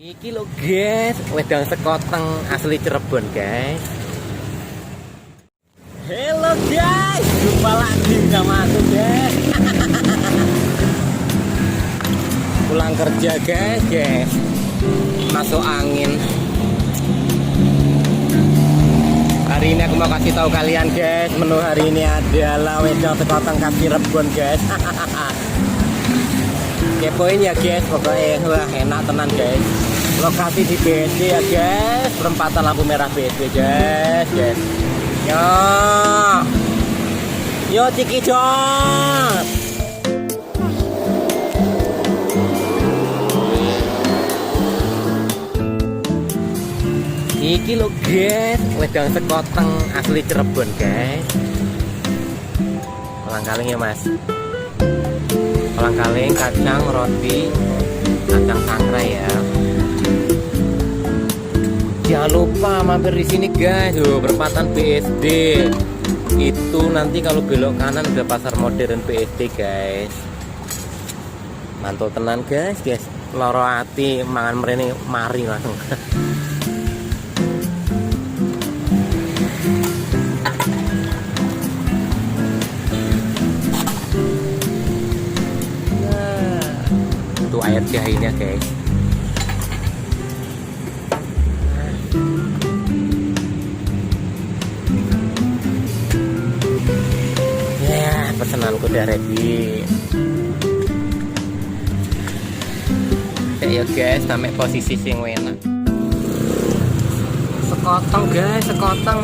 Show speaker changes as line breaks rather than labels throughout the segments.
Iki lho guys, wedang sekoteng asli Cirebon guys. Halo guys, jumpa lagi sama aku guys. Pulang kerja guys, masuk angin. Hari ini aku mau kasih tahu kalian guys, menu hari ini adalah wedang sekoteng khas Cirebon guys. Kepoin ya guys, pokoknya wah enak tenan guys. Lokasi di BSD ya guys, perempatan lampu merah BSD guys. Yo Ciki Jos. Iki lo guys, wedang sekoteng asli Cirebon guys. Kolang-kaling ya mas. Kolang-kaling, kacang, roti, kacang sangrai ya. Jangan lupa mampir di sini guys, perempatan BSD. Itu nanti kalau belok kanan udah pasar modern BSD guys. Mantul tenan guys. Loro ati mangan mrene mari langsung. Itu air jahenya guys. Pesenanku udah ready. Ya guys, sampai posisi sing enak. Sekoteng guys, sekoteng.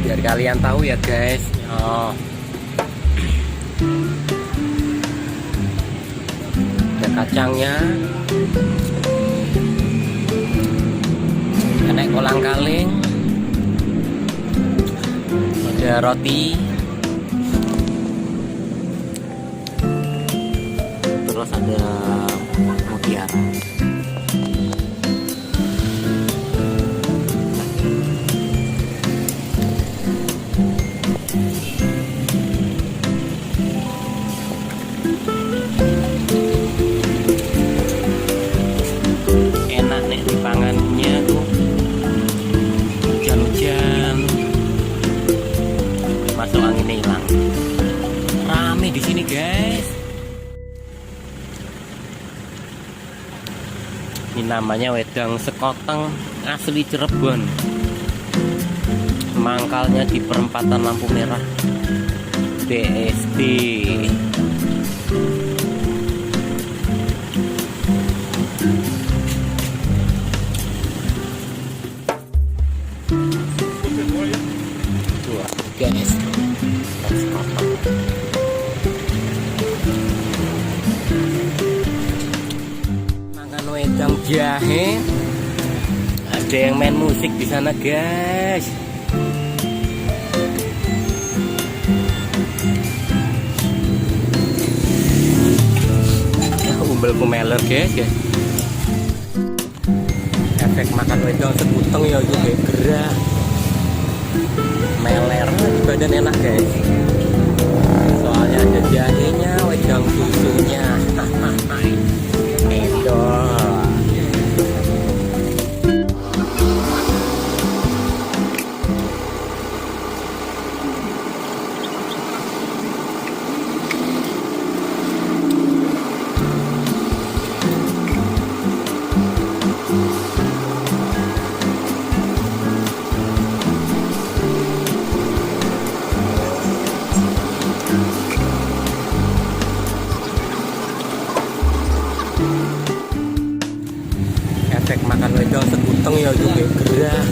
Biar kalian tahu ya guys. Ada kacangnya, ada kolang-kaling, ada roti, terus ada mutiara. Masuk anginnya hilang. Rame di sini guys. Ini namanya wedang sekoteng asli Cirebon. Mangkalnya di perempatan lampu merah BSD. Guys, makan wedang jahe. Ada yang main musik di sana guys. Umbelku meler guys. Efek makan wedang sekuteng ya itu kayak gerah. Meler di badan enak guys, soalnya ada jahenya, wedang susunya. Endor. mateng ya juga gerah.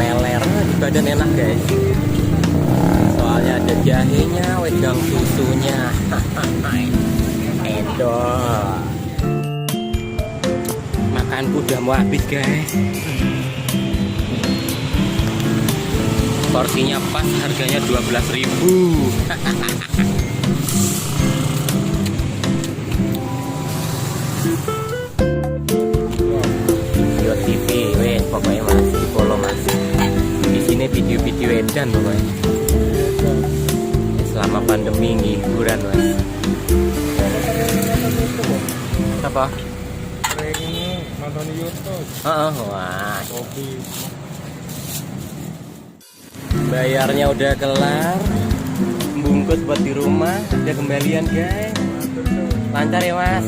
Meler di badan enak guys. Soalnya ada jahenya, wedang susunya. Endor. Makanku udah mau habis guys. Porsinya pas, harganya 12.000. Video TV, wes pokoknya masih di follow mas. Di sini video-video edan pokoknya. Selama pandemi hiburan mas. Apa?
Nonton YouTube.
Wah.
Kopi.
Bayarnya udah kelar. Bungkus buat di rumah. Ada kembalian guys. Lancar ya mas.